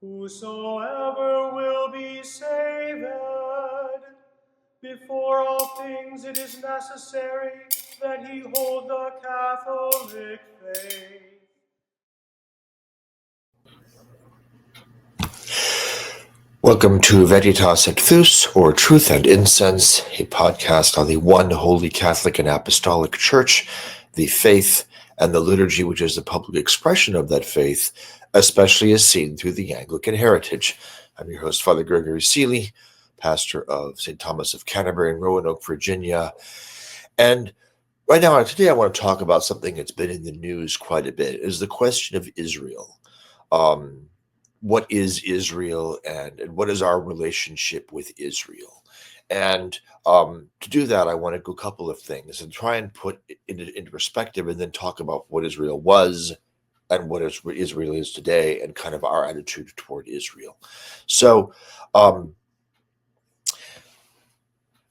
Whosoever will be saved, before all things it is necessary that he hold the Catholic faith. Welcome to Veritas et Thus, or Truth and Incense, a podcast on the one holy Catholic and Apostolic Church, the faith, and the liturgy, which is the public expression of that faith, especially as seen through the Anglican heritage. I'm your host, Father Gregory Seeley, pastor of St. Thomas of Canterbury in Roanoke, Virginia. And right now, today I want to talk about something that's been in the news quite a bit, is the question of Israel. What is Israel and what is our relationship with Israel? And to do that, I want to do a couple of things and try and put it into perspective and then talk about what Israel was and what Israel is today and kind of our attitude toward Israel. So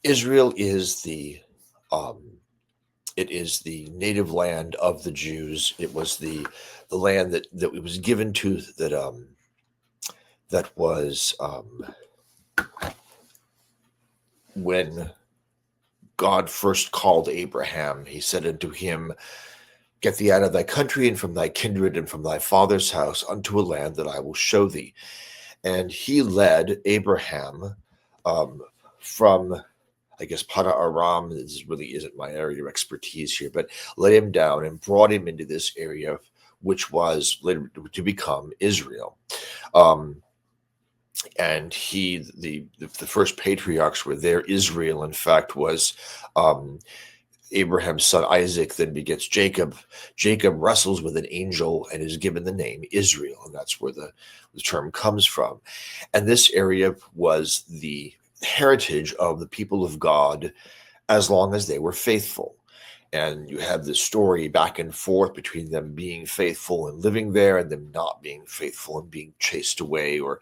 Israel is it is the native land of the Jews. It was the land that it was given to, that was when God first called Abraham. He said unto him, "Get thee out of thy country and from thy kindred and from thy father's house unto a land that I will show thee." And he led Abraham from, I guess, Pada Aram. This really isn't my area of expertise here, but led him down and brought him into this area, which was later to become Israel. And the first patriarchs were there. Israel, in fact, was Abraham's son Isaac, then begets Jacob. Jacob wrestles with an angel and is given the name Israel, and that's where the term comes from. And this area was the heritage of the people of God as long as they were faithful. And you have this story back and forth between them being faithful and living there and them not being faithful and being chased away or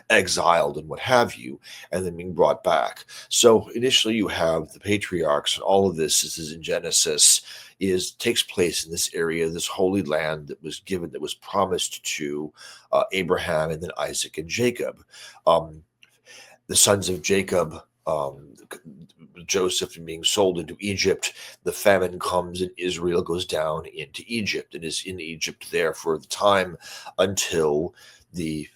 exiled and what have you, and then being brought back. So initially you have the patriarchs, and all of this is in Genesis, takes place in this area, this holy land that was given, that was promised to Abraham and then Isaac and Jacob. The sons of Jacob, Joseph being sold into Egypt, the famine comes and Israel goes down into Egypt and is in Egypt there for the time until the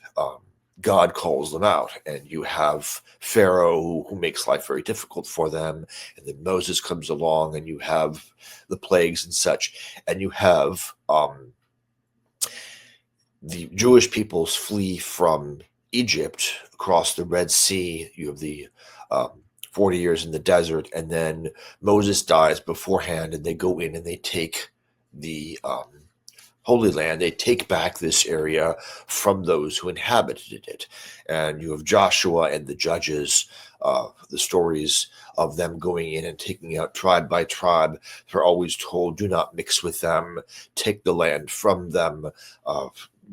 God calls them out. And you have Pharaoh who makes life very difficult for them, and then Moses comes along, and you have the plagues and such, and you have the Jewish peoples flee from Egypt across the Red Sea. You have the 40 years in the desert, and then Moses dies beforehand, and they go in and they take the Holy Land. They take back this area from those who inhabited it. And you have Joshua and the judges, the stories of them going in and taking out tribe by tribe. They're always told, do not mix with them, take the land from them.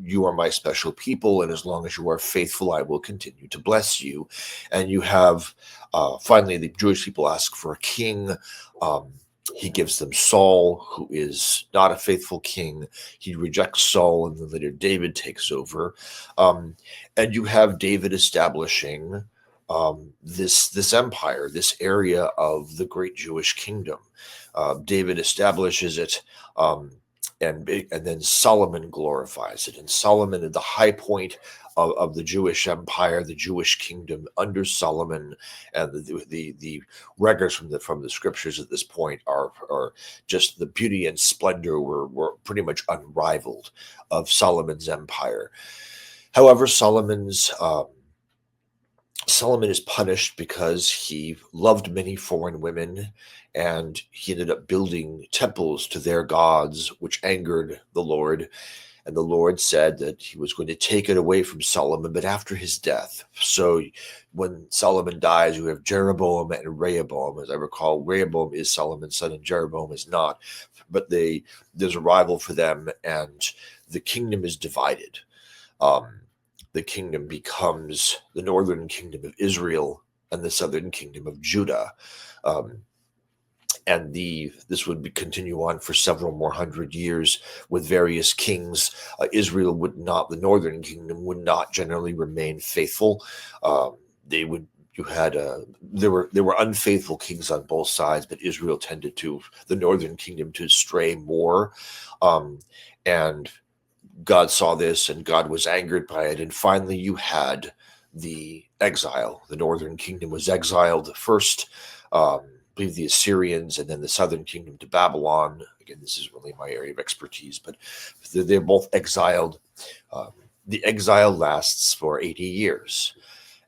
You are my special people, and as long as you are faithful, I will continue to bless you. And you have, finally, the Jewish people ask for a king. He gives them Saul, who is not a faithful king. He rejects Saul, and then later David takes over. And you have David establishing this empire, this area of the great Jewish kingdom. David establishes it, and then Solomon glorifies it. And Solomon, at the high point of the Jewish empire, the Jewish kingdom under Solomon, and the records from the scriptures at this point are just the beauty and splendor were pretty much unrivaled of Solomon's empire. However, Solomon is punished because he loved many foreign women, and he ended up building temples to their gods, which angered the Lord. And the Lord said that he was going to take it away from Solomon, but after his death. So when Solomon dies, you have Jeroboam and Rehoboam. As I recall, Rehoboam is Solomon's son and Jeroboam is not. But there's a rival for them, and the kingdom is divided. The kingdom becomes the northern kingdom of Israel and the southern kingdom of Judah. and this would continue on for several more hundred years with various kings. Israel would not, the northern kingdom would not generally remain faithful. They would. You had there were unfaithful kings on both sides, but Israel tended to the northern kingdom to stray more, and God saw this, and God was angered by it. And finally, you had the exile. The northern kingdom was exiled first, I believe the Assyrians, and then the southern kingdom to Babylon. Again, this is really my area of expertise, but they're both exiled. Um, the exile lasts for 80 years.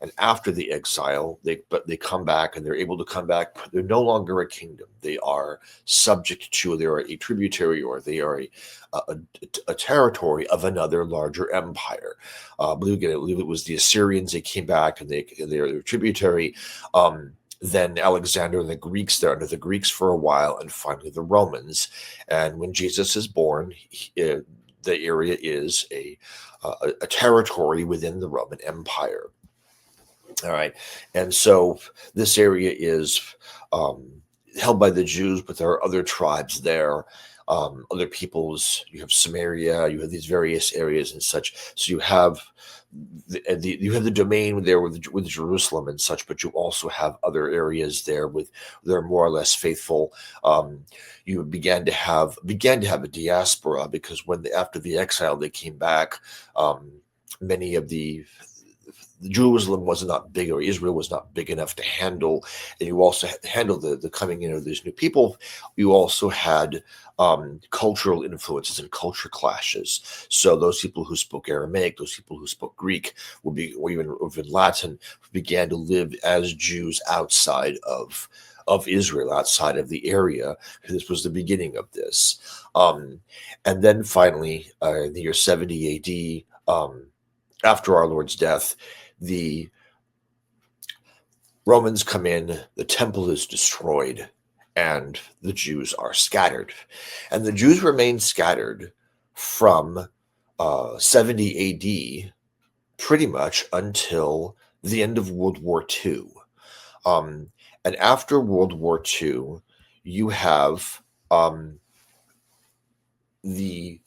And after the exile, they come back, and they're able to come back. They're no longer a kingdom. They are subject to, they are a tributary, or they are a territory of another larger empire. I believe it was the Assyrians. They came back, and they're a tributary. Then Alexander and the Greeks, they're under the Greeks for a while, and finally the Romans. And when Jesus is born, the area is a territory within the Roman Empire. All right. And so this area is held by the Jews, but there are other tribes there, other peoples. You have Samaria, you have these various areas and such. So you have you have the domain there with Jerusalem and such, but you also have other areas there with that are more or less faithful. You began to have a diaspora, because after the exile they came back. Many of Jerusalem was not big, or Israel was not big enough to handle, and you also had to handle the coming in of these new people. You also had cultural influences and culture clashes. So those people who spoke Aramaic, those people who spoke Greek, or even Latin, began to live as Jews outside of Israel, outside of the area. This was the beginning of this. And then finally, in the year 70 AD, after our Lord's death, the Romans come in, the temple is destroyed, and the Jews are scattered. And the Jews remain scattered from 70 AD pretty much until the end of World War II. And after World War II, you have the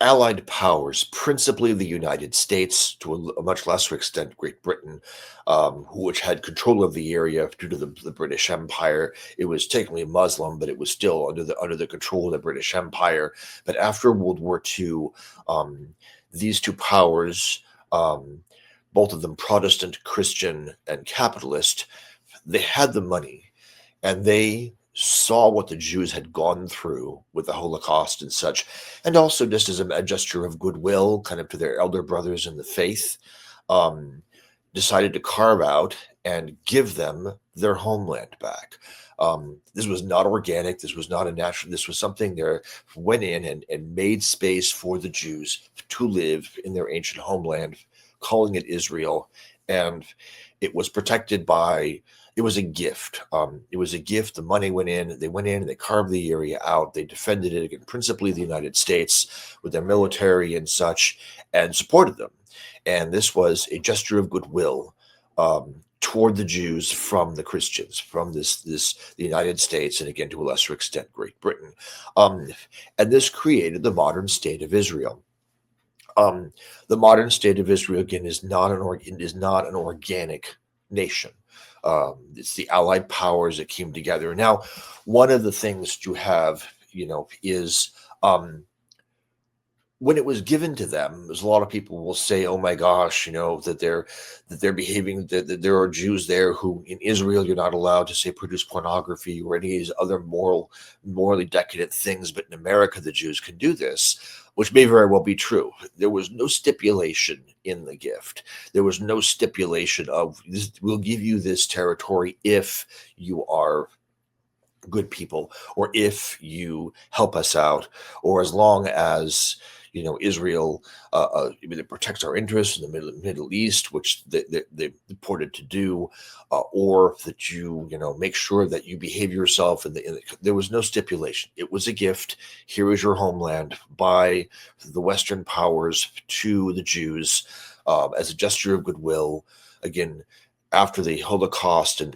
Allied powers, principally the United States, to a much lesser extent Great Britain, which had control of the area due to the British Empire. It was technically Muslim, but it was still under the control of the British Empire. But after World War II, these two powers, both of them Protestant, Christian, and capitalist, they had the money, and they saw what the Jews had gone through with the Holocaust and such, and also just as a gesture of goodwill, kind of to their elder brothers in the faith, decided to carve out and give them their homeland back. This was not organic. This was not a natural. This was something they went in and made space for the Jews to live in their ancient homeland, calling it Israel. And it was protected by, it was a gift. It was a gift. The money went in. They went in and they carved the area out. They defended it against principally the United States with their military and such, and supported them. And this was a gesture of goodwill toward the Jews from the Christians, from the United States, and again, to a lesser extent, Great Britain. And this created the modern state of Israel. The modern state of Israel, again, is not an organic nation. It's the Allied powers that came together. Now, one of the things you have, is when it was given to them, as a lot of people will say, "Oh my gosh, that they're behaving. That there are Jews there who, in Israel, you're not allowed to say produce pornography or any of these other morally decadent things, but in America, the Jews can do this." Which may very well be true. There was no stipulation in the gift. There was no stipulation of this, we'll give you this territory if you are good people, or if you help us out, or as long as Israel it protects our interests in the Middle East, which they purported to do, or that you make sure that you behave yourself. There was no stipulation. It was a gift. Here is your homeland by the Western powers to the Jews as a gesture of goodwill. Again, after the Holocaust and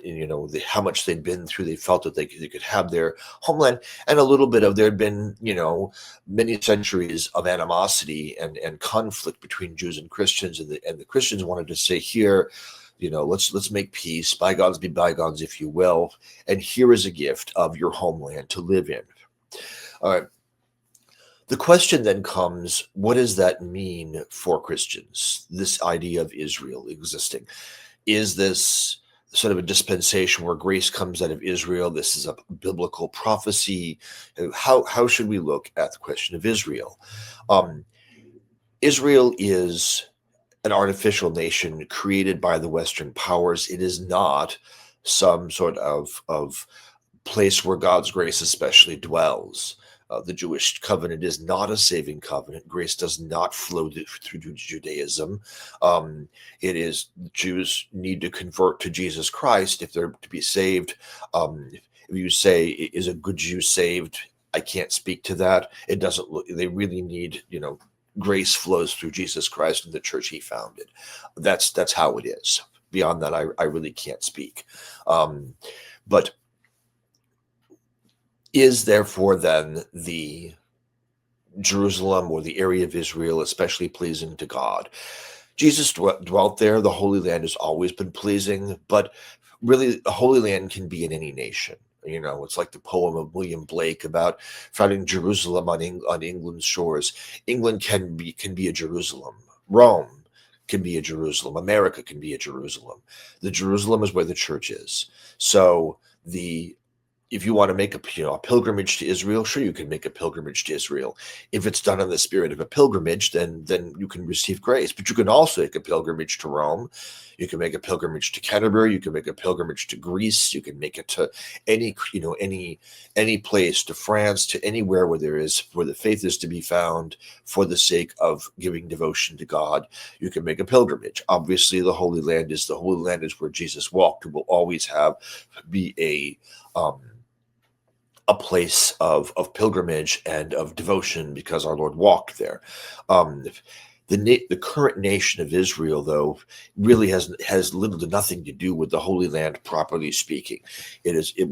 how much they'd been through, they felt that they could have their homeland, and a little bit of there had been many centuries of animosity and conflict between Jews and Christians, and the Christians wanted to say here, let's make peace, bygones be bygones, if you will, and here is a gift of your homeland to live in. All right. The question then comes, what does that mean for Christians, this idea of Israel existing? Is this sort of a dispensation where grace comes out of Israel? This is a biblical prophecy. How should we look at the question of Israel? Israel is an artificial nation created by the Western powers. It is not some sort of place where God's grace especially dwells. The Jewish covenant is not a saving covenant. Grace does not flow through Judaism. It is Jews need to convert to Jesus Christ if they're to be saved. If you say, is a good Jew saved? I can't speak to that. It doesn't look, they really need, grace flows through Jesus Christ and the church he founded. That's how it is. Beyond that, I really can't speak. But is therefore then the Jerusalem or the area of Israel especially pleasing to God? Jesus dwelt there. The Holy Land has always been pleasing, but really the Holy Land can be in any nation. It's like the poem of William Blake about founding Jerusalem on England's shores. England can be a Jerusalem. Rome can be a Jerusalem. America can be a Jerusalem. The Jerusalem is where the church is. So if you want to make a pilgrimage to Israel, sure, you can make a pilgrimage to Israel. If it's done in the spirit of a pilgrimage, then you can receive grace. But you can also make a pilgrimage to Rome. You can make a pilgrimage to Canterbury. You can make a pilgrimage to Greece. You can make it to any place, to France, to anywhere where the faith is to be found for the sake of giving devotion to God. You can make a pilgrimage. Obviously, the Holy Land is where Jesus walked. It will always be a place of pilgrimage and of devotion because our Lord walked there. The current nation of Israel, though, really has little to nothing to do with the Holy Land, properly speaking. It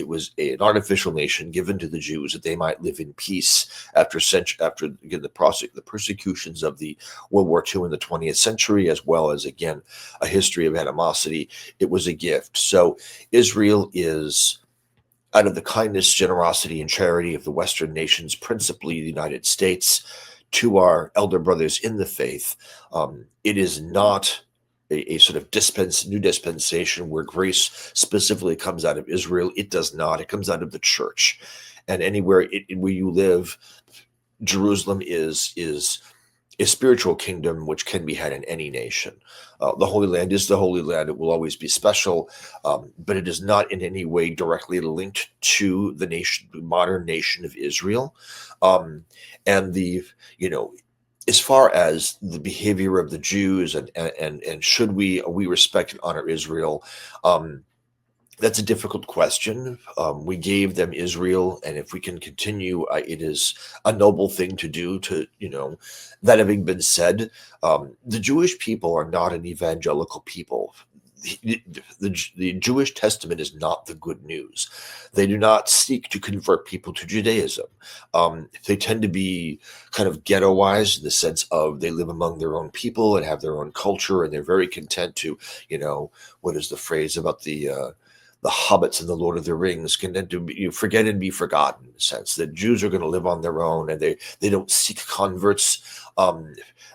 was an artificial nation given to the Jews that they might live in peace after again the persecutions of the World War II in the 20th century, as well as again a history of animosity. It was a gift. So Israel is, out of the kindness, generosity, and charity of the Western nations, principally the United States, to our elder brothers in the faith. It is not a sort of new dispensation where grace specifically comes out of Israel. It does not. It comes out of the church. And anywhere where you live, Jerusalem is a spiritual kingdom which can be had in any nation. The Holy Land is the Holy Land. It will always be special, but it is not in any way directly linked to the modern nation of Israel. And as far as the behavior of the Jews and should we respect and honor Israel, that's a difficult question. We gave them Israel, and if we can continue, it is a noble thing to do. That having been said, the Jewish people are not an evangelical people. The Jewish Testament is not the good news. They do not seek to convert people to Judaism. They tend to be kind of ghettoized in the sense of they live among their own people and have their own culture, and they're very content to, what is the phrase about the hobbits and the Lord of the Rings, content to forget and be forgotten, in the sense that Jews are going to live on their own and they don't seek converts.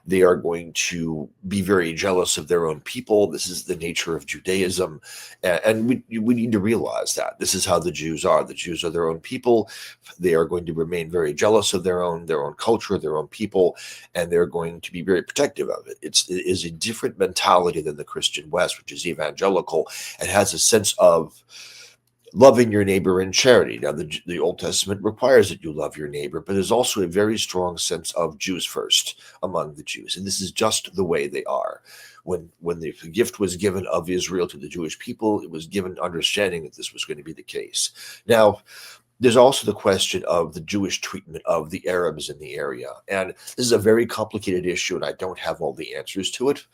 They are going to be very jealous of their own people. This is the nature of Judaism. And we need to realize that this is how the Jews are. The Jews are their own people. They are going to remain very jealous of their own culture, their own people, and they're going to be very protective of it. It is a different mentality than the Christian West, which is evangelical and has a sense of loving your neighbor in charity. Now, the Old Testament requires that you love your neighbor, but there's also a very strong sense of Jews first among the Jews. And this is just the way they are. When the gift was given of Israel to the Jewish people, it was given understanding that this was going to be the case. Now, there's also the question of the Jewish treatment of the Arabs in the area. And this is a very complicated issue, and I don't have all the answers to it.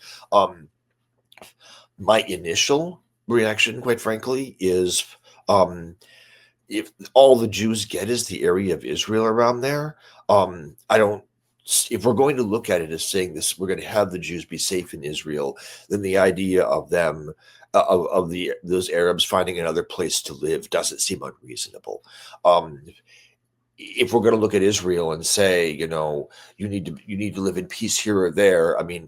my initial reaction, quite frankly, is um, if all the Jews get is the area of Israel around there, I don't. If we're going to look at it as saying this, we're going to have the Jews be safe in Israel, then the idea of them of the those Arabs finding another place to live doesn't seem unreasonable. Um, if we're going to look at Israel and say, you need to live in peace here or there, I mean,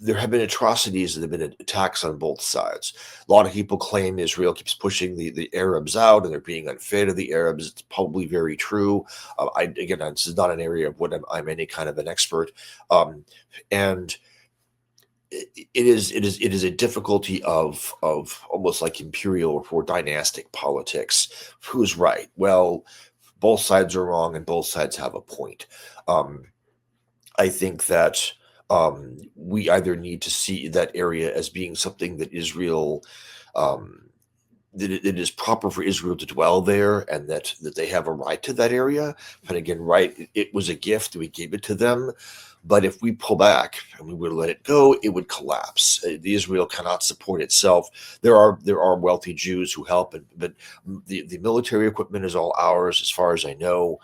there have been atrocities and there have been attacks on both sides. A lot of people claim Israel keeps pushing the Arabs out and they're being unfair to the Arabs. It's probably very true. Again, this is not an area of what I'm any kind of an expert, and it is a difficulty of almost like imperial or dynastic politics. Who's right? Well, both sides are wrong and both sides have a point. Um, I think that we either need to see that area as being something that Israel, um, it is proper for Israel to dwell there, and that they have a right to that area. And again, right, it was a gift; we gave it to them. But if we pull back and we would let it go, it would collapse. The Israel cannot support itself. There are wealthy Jews who help, but the military equipment is all ours, as far as I know.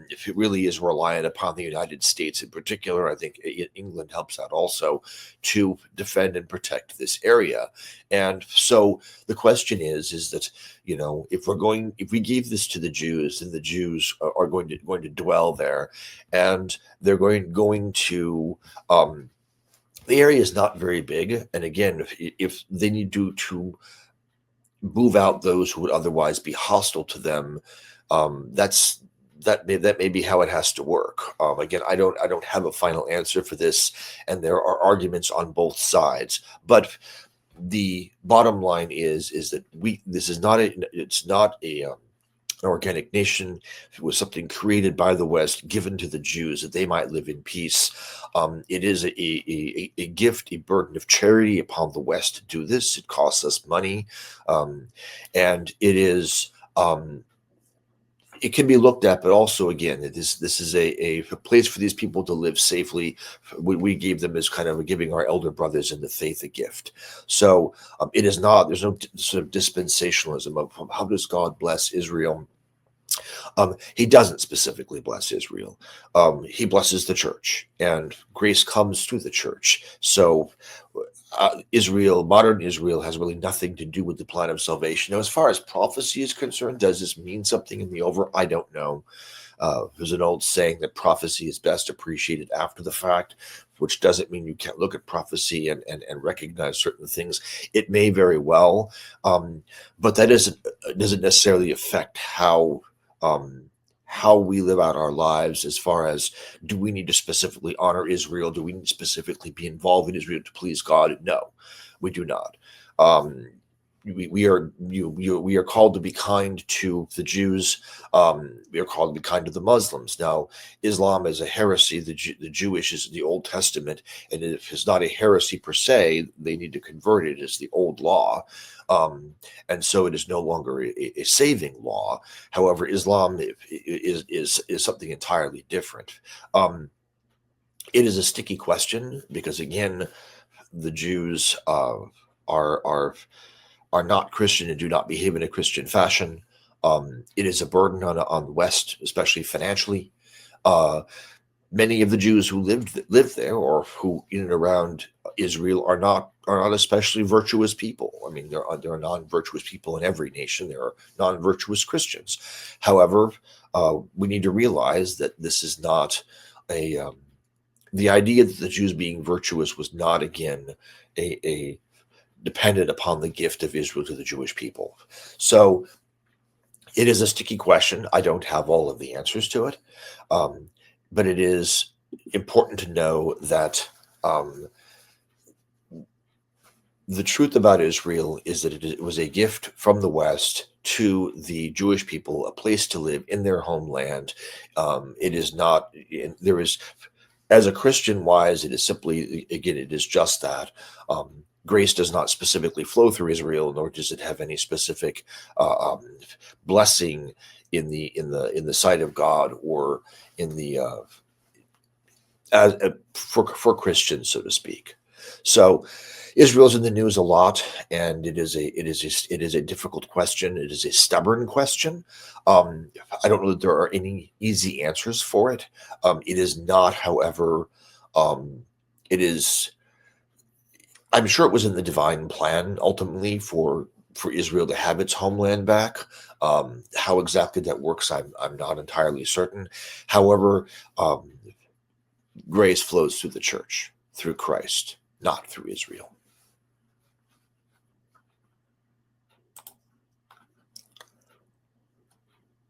If it really is reliant upon the United States in particular, I think England helps out also to defend and protect this area. And so the question is that if we gave this to the Jews, then the Jews are going to dwell there, and they're going to the area is not very big, and again, if they need to move out those who would otherwise be hostile to them, that may be how it has to work. Again, I don't have a final answer for this, and there are arguments on both sides. But the bottom line is that this is not it's not an organic nation. It was something created by the West, given to the Jews that they might live in peace. It is a gift, a burden of charity upon the West to do this. It costs us money, and it is. It can be looked at, but also again, this is a place for these people to live safely. We gave them as kind of giving our elder brothers in the faith a gift. So it is not. There's no sort of dispensationalism of how does God bless Israel. He doesn't specifically bless Israel. He blesses the church, and grace comes through the church. So modern Israel, has really nothing to do with the plan of salvation. Now, as far as prophecy is concerned, does this mean something in the over? I don't know. There's an old saying that prophecy is best appreciated after the fact, which doesn't mean you can't look at prophecy and recognize certain things. It may very well, but that doesn't necessarily affect how we live out our lives. As far as, do we need to specifically honor Israel? Do we need to specifically be involved in Israel to please God? No, we do not. We are called to be kind to the Jews. We are called to be kind to the Muslims. Now, Islam is a heresy. The Jewish is the Old Testament, and if it's not a heresy per se, they need to convert it as the old law, and so it is no longer a saving law. However, Islam is something entirely different. It is a sticky question because, again, the Jews are not Christian and do not behave in a Christian fashion. It is a burden on the West, especially financially. Many of the Jews who live there, or who in and around Israel, are not especially virtuous people. I mean, there are non-virtuous people in every nation. There are non-virtuous Christians. However, we need to realize that this is not the idea that the Jews being virtuous was not, again, a dependent upon the gift of Israel to the Jewish people. So it is a sticky question. I don't have all of the answers to it, but it is important to know that the truth about Israel is that it was a gift from the West to the Jewish people, a place to live in their homeland. It is not, there is, as a Christian wise, it is simply, again, it is just that. Grace does not specifically flow through Israel, nor does it have any specific blessing in the sight of God, or in the for Christians, so to speak. So Israel's in the news a lot, and it is a difficult question. It is a stubborn question. I don't know that there are any easy answers for it. It is not, however, it is. I'm sure it was in the divine plan ultimately for Israel to have its homeland back. How exactly that works, I'm not entirely certain. However, grace flows through the church, through Christ, not through Israel.